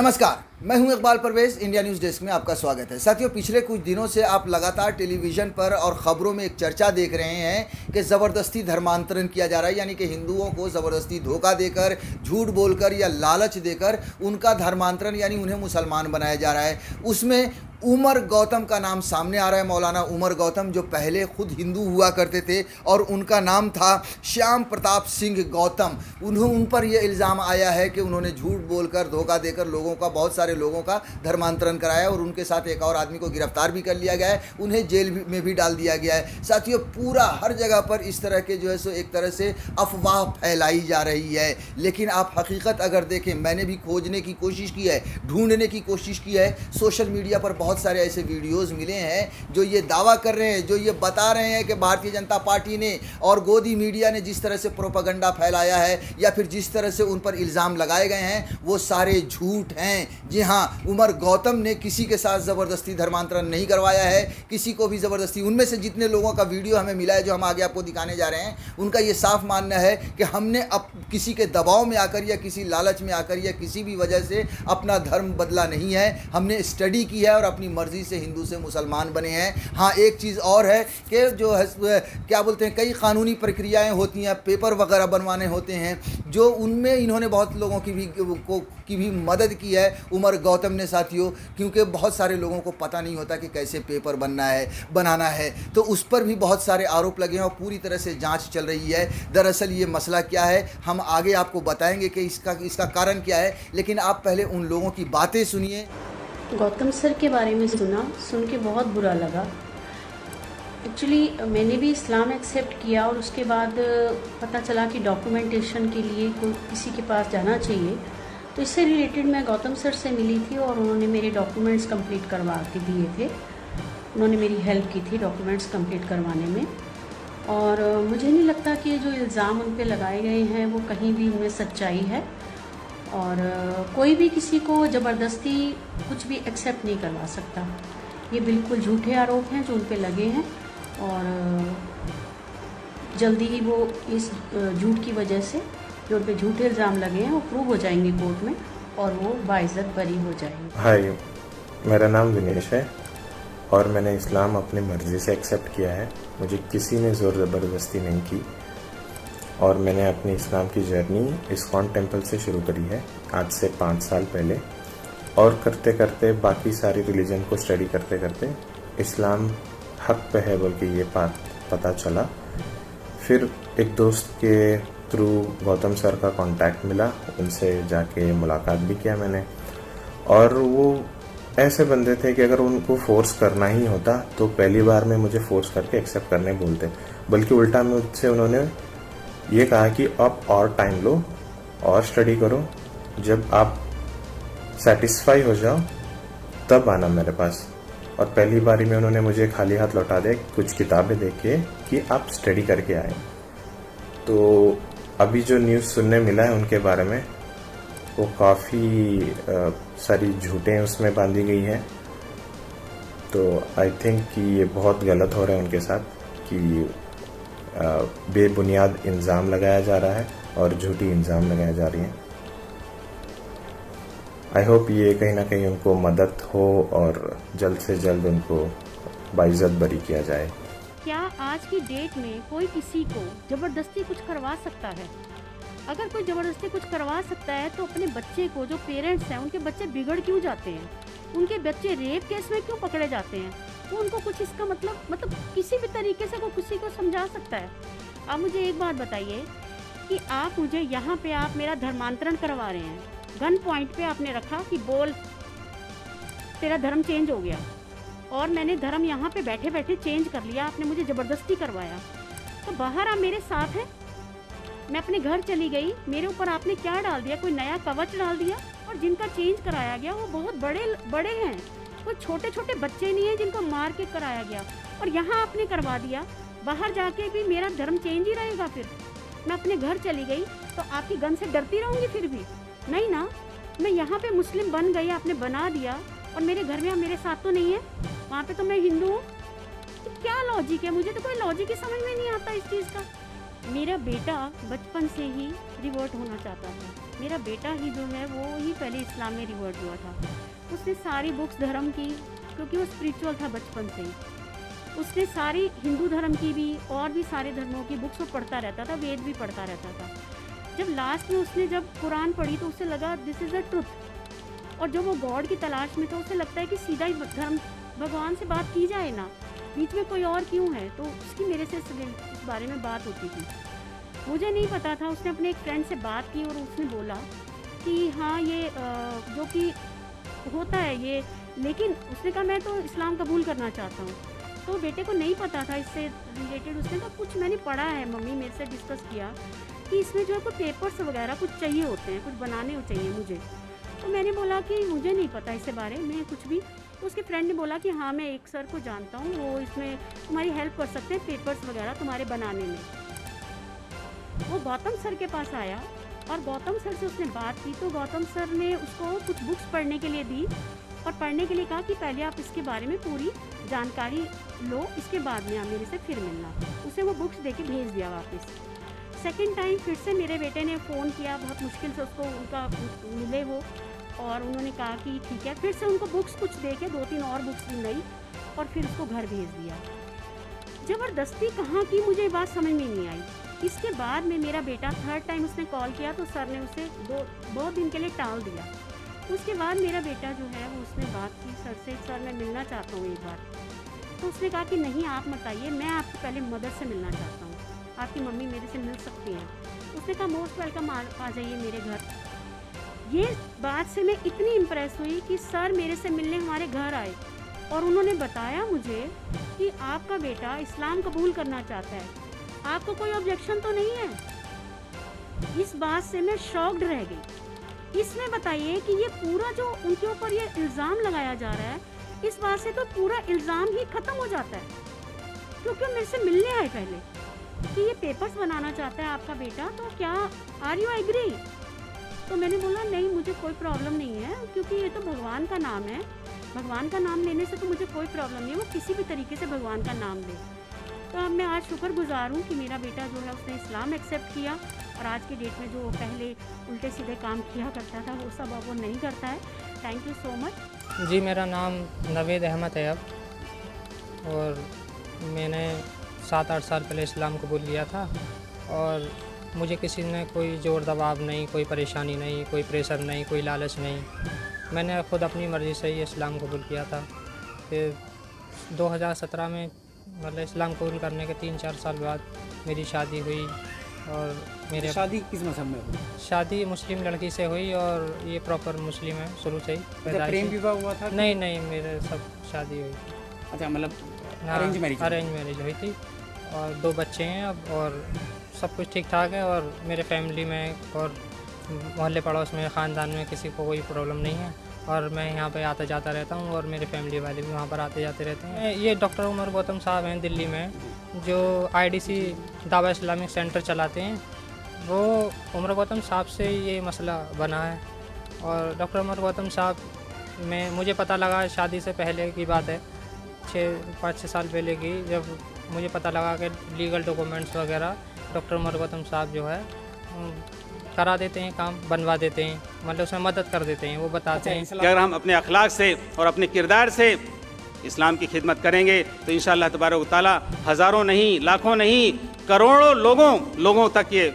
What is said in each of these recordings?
नमस्कार, मैं हूं Iqbal Parvez. India News desk में आपका स्वागत है। साथियों, पिछले कुछ दिनों से आप लगातार टेलीविज़न पर और ख़बरों में एक चर्चा देख रहे हैं कि ज़बरदस्ती धर्मांतरण किया जा रहा है, यानी कि हिंदुओं को ज़बरदस्ती धोखा देकर, झूठ बोलकर या लालच देकर उनका धर्मांतरण यानी उन्हें मुसलमान बनाया जा रहा है। उसमें उमर गौतम का नाम सामने आ रहा है। मौलाना उमर गौतम, जो पहले खुद हिंदू हुआ करते थे और उनका नाम था श्याम प्रताप सिंह गौतम। उन पर यह इल्ज़ाम आया है कि उन्होंने झूठ बोलकर, धोखा देकर बहुत सारे लोगों का धर्मांतरण कराया और उनके साथ एक और आदमी को गिरफ्तार भी कर लिया गया है, उन्हें जेल में भी डाल दिया गया है। साथियों, पूरा हर जगह पर इस तरह के जो है सो एक तरह से अफवाह फैलाई जा रही है। लेकिन आप हकीकत अगर देखें, मैंने भी खोजने की कोशिश की है, ढूंढने की कोशिश की है। सोशल मीडिया पर बहुत सारे ऐसे वीडियोस मिले हैं जो ये दावा कर रहे हैं, जो ये बता रहे हैं कि भारतीय जनता पार्टी ने और गोदी मीडिया ने जिस तरह से प्रोपेगेंडा फैलाया है या फिर जिस तरह से उन पर इल्ज़ाम लगाए गए हैं, वो सारे झूठ हैं। जी हाँ, उमर गौतम ने किसी के साथ ज़बरदस्ती धर्मांतरण नहीं करवाया है, किसी को भी ज़बरदस्ती। उनमें से जितने लोगों का वीडियो हमें मिला है, जो हम आगे आपको दिखाने जा रहे हैं, उनका ये साफ मानना है कि हमने अब किसी के दबाव में आकर या किसी लालच में आकर या किसी भी वजह से अपना धर्म बदला नहीं है। हमने स्टडी की है और अपनी मर्ज़ी से हिंदू से मुसलमान बने हैं। हाँ, एक चीज़ और है कि जो है क्या बोलते हैं, कई कानूनी प्रक्रियाएं होती हैं, पेपर वगैरह बनवाने होते हैं, जो उनमें इन्होंने बहुत लोगों की भी मदद की है उमर गौतम ने। साथियों, क्योंकि बहुत सारे लोगों को पता नहीं होता कि कैसे पेपर बनाना है, तो उस पर भी बहुत सारे आरोप लगे हैं और पूरी तरह से जांच चल रही है। दरअसल ये मसला क्या है, हम आगे आपको बताएंगे कि इसका कारण क्या है, लेकिन आप पहले उन लोगों की बातें सुनिए। गौतम सर के बारे में सुन के बहुत बुरा लगा। एक्चुअली मैंने भी इस्लाम एक्सेप्ट किया और उसके बाद पता चला कि डॉक्यूमेंटेशन के लिए कोई किसी के पास जाना चाहिए, तो इससे रिलेटेड मैं गौतम सर से मिली थी और उन्होंने मेरे डॉक्यूमेंट्स कंप्लीट करवा के दिए थे। उन्होंने मेरी हेल्प की थी डॉक्यूमेंट्स कंप्लीट करवाने में। और मुझे नहीं लगता कि जो इल्ज़ाम उन पे लगाए गए हैं वो कहीं भी उनमें सच्चाई है। और कोई भी किसी को ज़बरदस्ती कुछ भी एक्सेप्ट नहीं करवा सकता। ये बिल्कुल झूठे आरोप हैं जो उन पे लगे हैं और जल्दी ही वो इस झूठ की वजह से जो उन पे झूठे इल्ज़ाम लगे हैं वो प्रूव हो जाएंगे कोर्ट में और वो बाइज़्ज़त बरी हो जाएंगे। हाय, मेरा नाम विनेश है और मैंने इस्लाम अपनी मर्ज़ी से एक्सेप्ट किया है। मुझे किसी ने ज़ोर ज़बरदस्ती नहीं की और मैंने अपनी इस्लाम की जर्नी इस्कॉन टेम्पल से शुरू करी है आज से 5 साल पहले। और करते करते बाकी सारी रिलीजन को स्टडी करते करते इस्लाम हक पे है बोल के ये बात पता चला। फिर एक दोस्त के थ्रू गौतम सर का कांटेक्ट मिला, उनसे जाके मुलाकात भी किया मैंने। और वो ऐसे बंदे थे कि अगर उनको फोर्स करना ही होता तो पहली बार में मुझे फोर्स करके एक्सेप्ट करने बोलते, बल्कि उल्टा मुझसे उन्होंने ये कहा कि आप और टाइम लो और स्टडी करो, जब आप सेटिस्फाई हो जाओ तब आना मेरे पास। और पहली बारी में उन्होंने मुझे खाली हाथ लौटा दे कुछ किताबें देख के कि आप स्टडी करके आए। तो अभी जो न्यूज़ सुनने मिला है उनके बारे में, वो काफ़ी सारी झूठें उसमें बांधी गई हैं। तो आई थिंक कि ये बहुत गलत हो रहा है उनके साथ कि बेबुनियाद इल्ज़ाम लगाया जा रहा है और झूठी इल्ज़ाम लगाया जा रही हैं। आई होप ये कहीं ना कहीं उनको मदद हो और जल्द से जल्द उनको बाइज़्ज़त बरी किया जाए। क्या आज की डेट में कोई किसी को ज़बरदस्ती कुछ करवा सकता है? अगर कोई ज़बरदस्ती कुछ करवा सकता है तो अपने बच्चे को, जो पेरेंट्स हैं, उनके बच्चे बिगड़ क्यों जाते हैं? उनके बच्चे रेप केस में क्यों पकड़े जाते हैं? तो उनको कुछ इसका मतलब किसी भी तरीके से वो किसी को समझा सकता है। आप मुझे एक बात बताइए कि आप मुझे यहाँ पे आप मेरा धर्मांतरण करवा रहे हैं, गन पॉइंट पे आपने रखा कि बोल तेरा धर्म चेंज हो गया, और मैंने धर्म यहाँ पे बैठे बैठे चेंज कर लिया, आपने मुझे ज़बरदस्ती करवाया। तो बाहर आप मेरे साथ हैं, मैं अपने घर चली गई, मेरे ऊपर आपने क्या डाल दिया? कोई नया कवच डाल दिया। और जिनका चेंज कराया गया वो बहुत बड़े हैं, कोई छोटे छोटे बच्चे नहीं हैं जिनको मार के कराया गया, और यहाँ आपने करवा दिया। बाहर जाके भी मेरा धर्म चेंज ही रहेगा। फिर मैं अपने घर चली गई तो आपकी गन से डरती रहूँगी? फिर भी नहीं ना। मैं यहाँ पे मुस्लिम बन गई, आपने बना दिया, और मेरे घर में आप मेरे साथ तो नहीं है, वहाँ पे तो मैं हिंदू हूँ। तो क्या लॉजिक है? मुझे तो कोई लॉजिक ही समझ में नहीं आता इस चीज़ का। मेरा बेटा बचपन से ही रिवर्ट होना चाहता था। मेरा बेटा ही जो है वो ही पहले इस्लाम में रिवर्ट हुआ था। उसने सारी बुक्स धर्म की, क्योंकि वो स्पिरिचुअल था बचपन से ही, उसने सारी हिंदू धर्म की भी और भी सारे धर्मों की बुक्स वो पढ़ता रहता था, वेद भी पढ़ता रहता था। जब लास्ट में उसने जब कुरान पढ़ी तो उसे लगा दिस इज़ अ ट्रुथ, और जब वो गॉड की तलाश में था उसे लगता है कि सीधा ही धर्म भगवान से बात की जाए ना, बीच में कोई और क्यों है। तो उसकी मेरे से इस बारे में बात होती थी, मुझे नहीं पता था। उसने अपने एक फ्रेंड से बात की और उसने बोला कि हाँ ये जो कि होता है ये, लेकिन उसने कहा मैं तो इस्लाम कबूल करना चाहता हूँ। तो बेटे को नहीं पता था इससे रिलेटेड। उसने कहा कुछ मैंने पढ़ा है, मम्मी मेरे से डिस्कस किया कि इसमें जो है कुछ पेपर्स वगैरह कुछ चाहिए होते हैं, कुछ बनाने हो चाहिए मुझे। तो मैंने बोला कि मुझे नहीं पता इससे बारे में कुछ भी। तो उसके फ्रेंड ने बोला कि हाँ मैं एक सर को जानता हूँ, वो इसमें तुम्हारी हेल्प कर सकते हैं पेपर्स वगैरह तुम्हारे बनाने में। वो गौतम सर के पास आया और गौतम सर से उसने बात की। तो गौतम सर ने उसको कुछ बुक्स पढ़ने के लिए दी और पढ़ने के लिए कहा कि पहले आप इसके बारे में पूरी जानकारी लो, इसके बाद में आप मेरे से फिर मिलना। उसे वो बुक्स दे के भेज दिया वापस। सेकेंड टाइम फिर से मेरे बेटे ने फ़ोन किया, बहुत मुश्किल से उसको उनका मिले वो, और उन्होंने कहा कि ठीक है। फिर से उनको बुक्स कुछ दे के 2-3 और बुक्स भी लाई और फिर उसको घर भेज दिया। ज़बरदस्ती कहाँ की मुझे बात समझ में नहीं आई। इसके बाद में मेरा बेटा थर्ड टाइम उसने कॉल किया तो सर ने उसे 2 दिन के लिए टाल दिया। उसके बाद मेरा बेटा जो है वो उसने बात की सर से, सर मैं मिलना चाहता हूँ एक बार। तो उसने कहा कि नहीं आप मत आइए, मैं आपको पहले मदर से मिलना चाहता हूँ, आपकी मम्मी मेरे से मिल सकती हैं। उसने कहा मोस्ट वेलकम, आ जाइए मेरे घर। ये बात से मैं इतनी इम्प्रेस हुई कि सर मेरे से मिलने हमारे घर आए और उन्होंने बताया मुझे कि आपका बेटा इस्लाम कबूल करना चाहता है, आपको कोई ऑब्जेक्शन तो नहीं है। इस बात से मैं शॉक्ड रह गई। इसमें बताइए कि ये पूरा जो उनके ऊपर ये इल्ज़ाम लगाया जा रहा है, इस बात से तो पूरा इल्ज़ाम ही ख़त्म हो जाता है, क्योंकि वो मेरे से मिलने आए पहले कि ये पेपर्स बनाना चाहता है आपका बेटा, तो क्या आर यू एग्री? तो मैंने बोला नहीं मुझे कोई प्रॉब्लम नहीं है, क्योंकि ये तो भगवान का नाम है, भगवान का नाम लेने से तो मुझे कोई प्रॉब्लम नहीं है, वो किसी भी तरीके से भगवान का नाम ले। तो अब मैं आज शुक्रगुजार हूँ कि मेरा बेटा जो है उसने इस्लाम एक्सेप्ट किया, और आज की डेट में जो पहले उल्टे सीधे काम किया करता था वो सब अब वो नहीं करता है। Thank you so much. जी मेरा नाम नवेद अहमद है अब, और मैंने 7-8 साल पहले इस्लाम कबूल किया था, और मुझे किसी ने कोई ज़ोर दबाव नहीं, कोई परेशानी नहीं, कोई प्रेशर नहीं, कोई लालच नहीं, मैंने ख़ुद अपनी मर्ज़ी से ही इस्लाम कबूल किया था। फिर 2017 में मतलब इस्लाम कबूल करने के 3-4 साल बाद मेरी शादी हुई, और मेरे शादी किस मज़हब में हुई? शादी मुस्लिम लड़की से हुई, और ये प्रॉपर मुस्लिम है शुरू से ही। प्रेम विवाह हुआ था? नहीं, मेरे सब शादी हुई। अच्छा, मतलब अरेंज मैरिज हुई थी, और 2 बच्चे हैं अब, और सब कुछ ठीक ठाक है। और मेरे फैमिली में और मोहल्ले पड़ोस में ख़ानदान में किसी को कोई प्रॉब्लम नहीं है, और मैं यहाँ पे आता जाता रहता हूँ, और मेरे फैमिली वाले भी वहाँ पर आते जाते रहते हैं। ये डॉक्टर उमर गौतम साहब हैं दिल्ली में, जो IDC दावा इस्लामिक सेंटर चलाते हैं, वो उमर गौतम साहब से ये मसला बना है। और डॉक्टर उमर गौतम साहब में मुझे पता लगा, शादी से पहले की बात है, 5-6 साल पहले की, जब मुझे पता लगा कि लीगल डॉक्यूमेंट्स वगैरह डॉक्टर उमर गौतम साहब जो है करा देते हैं, काम बनवा देते हैं, मतलब उसमें मदद कर देते हैं। वो बताते हैं कि अगर हम अपने अखलाक से और अपने किरदार से इस्लाम की खिदमत करेंगे तो इंशाअल्लाह तबारक ताला हज़ारों नहीं, लाखों नहीं, करोड़ों लोगों तक ये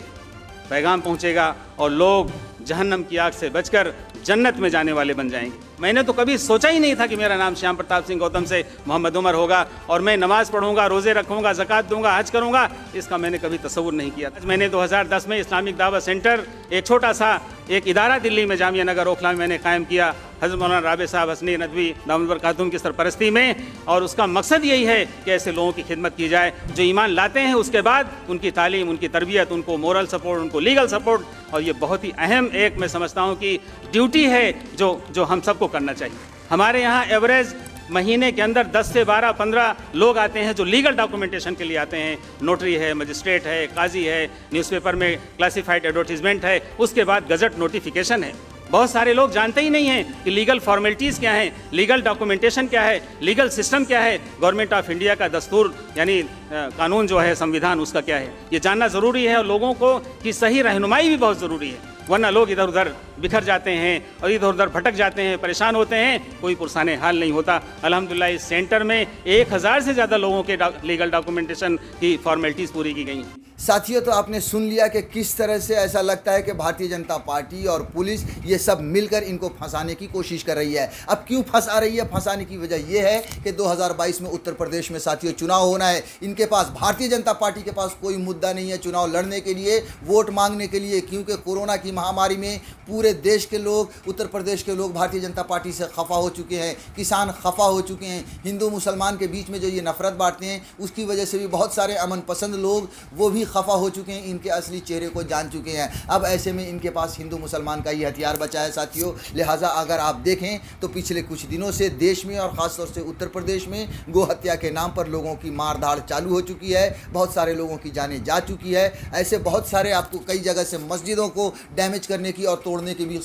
पैगाम पहुँचेगा, और लोग जहन्नम की आग से बचकर जन्नत में जाने वाले बन जाएंगे। मैंने तो कभी सोचा ही नहीं था कि मेरा नाम श्याम प्रताप सिंह गौतम से मोहम्मद उमर होगा, और मैं नमाज़ पढ़ूंगा, रोज़े रखूंगा, ज़कात दूंगा, हज करूंगा, इसका मैंने कभी तसव्वुर नहीं किया। मैंने 2010 में इस्लामिक दावा सेंटर, एक छोटा सा एक इदारा दिल्ली में जामिया नगर ओखला में मैंने कायम किया, हज़रत मौलाना राबे साहब हसनी नदवी दामद बरकातुहू की सरपरस्ती में। और उसका मकसद यही है कि ऐसे लोगों की खिदमत की जाए जो ईमान लाते हैं, उसके बाद उनकी तालीम, उनकी तरबियत, उनको मोरल सपोर्ट, उनको लीगल सपोर्ट, और ये बहुत ही अहम एक मैं समझता हूँ कि ड्यूटी है जो हम सबको करना चाहिए। हमारे यहाँ एवरेज महीने के अंदर 10 से 12-15 लोग आते हैं जो लीगल डॉक्यूमेंटेशन के लिए आते हैं। नोटरी है, मजिस्ट्रेट है, काजी है, न्यूज़पेपर में क्लासिफाइड एडवर्टीजमेंट है, उसके बाद गजट नोटिफिकेशन है। बहुत सारे लोग जानते ही नहीं हैं कि लीगल फॉर्मेलिटीज़ क्या हैं, लीगल डॉक्यूमेंटेशन क्या है, लीगल सिस्टम क्या है, गवर्नमेंट ऑफ इंडिया का दस्तूर यानी कानून जो है, संविधान उसका क्या है, ये जानना ज़रूरी है। और लोगों को की सही रहनुमाई भी बहुत ज़रूरी है, वरना लोग इधर उधर बिखर जाते हैं और इधर उधर भटक जाते हैं, परेशान होते हैं, कोई पुरसाने हाल नहीं होता। अल्हम्दुलिल्लाह इस सेंटर में 1000 से ज़्यादा लोगों के लीगल डॉक्यूमेंटेशन की फॉर्मेलिटीज़ पूरी की गई। साथियों, तो आपने सुन लिया कि किस तरह से ऐसा लगता है कि भारतीय जनता पार्टी और पुलिस ये सब मिलकर इनको फंसाने की कोशिश कर रही है। अब क्यों फंसा रही है? फंसाने की वजह यह है कि 2022 में उत्तर प्रदेश में साथियों चुनाव होना है। इनके पास, भारतीय जनता पार्टी के पास कोई मुद्दा नहीं है चुनाव लड़ने के लिए, वोट मांगने के लिए, क्योंकि कोरोना की महामारी में पूरे देश के लोग, उत्तर प्रदेश के लोग भारतीय जनता पार्टी से खफा हो चुके हैं, किसान खफा हो चुके हैं। हिंदू मुसलमान के बीच में जो ये नफरत बांटते हैं उसकी वजह से भी बहुत सारे अमन पसंद लोग वो भी खफा हो चुके हैं, इनके असली चेहरे को जान चुके हैं। अब ऐसे में इनके पास हिंदू मुसलमान का ही हथियार बचा है साथियों। लिहाजा अगर आप देखें तो पिछले कुछ दिनों से देश में और ख़ासतौर से उत्तर प्रदेश में गो हत्या के नाम पर लोगों की मार धाड़ चालू हो चुकी है, बहुत सारे लोगों की जानें जा चुकी है। ऐसे बहुत सारे आपको कई जगह से मस्जिदों को डैमेज करने की और तोड़ने की भी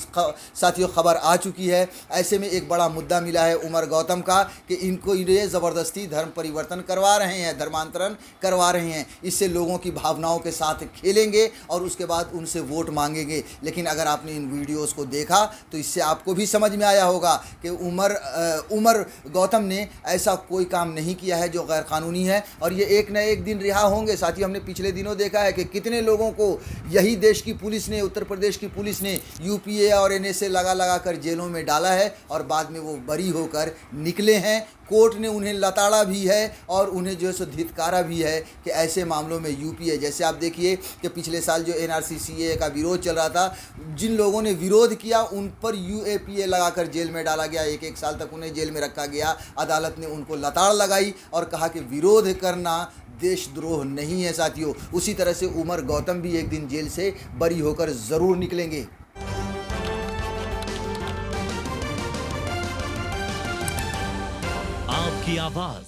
साथियों खबर आ चुकी है। ऐसे में एक बड़ा मुद्दा मिला है उमर गौतम का कि इनको ये ज़बरदस्ती धर्म परिवर्तन करवा रहे हैं, धर्मांतरण करवा रहे हैं। इससे लोगों की भावनाओं के साथ खेलेंगे और उसके बाद उनसे वोट मांगेंगे। लेकिन अगर आपने इन वीडियोस को देखा तो इससे आपको भी समझ में आया होगा कि उमर गौतम ने ऐसा कोई काम नहीं किया है जो गैर कानूनी है और ये एक न एक दिन रिहा होंगे। साथियों, हमने पिछले दिनों देखा है कि कितने लोगों को यही देश की पुलिस ने, उत्तर प्रदेश की पुलिस ने यूपीए और एनएसए लगा कर जेलों में डाला है और बाद में वो बरी होकर निकले हैं। कोर्ट ने उन्हें लताड़ा भी है और उन्हें जो है सो धिक्कारा भी है कि ऐसे मामलों में यूपीए, जैसे आप देखिए कि पिछले साल जो एनआरसी का विरोध चल रहा था, जिन लोगों ने विरोध किया उन पर यूएपीए लगाकर जेल में डाला गया, एक साल तक उन्हें जेल में रखा गया। अदालत ने उनको लताड़ लगाई और कहा कि विरोध करना देशद्रोह नहीं है। साथियों, उसी तरह से उमर गौतम भी एक दिन जेल से बरी होकर ज़रूर निकलेंगे। आपकी आवाज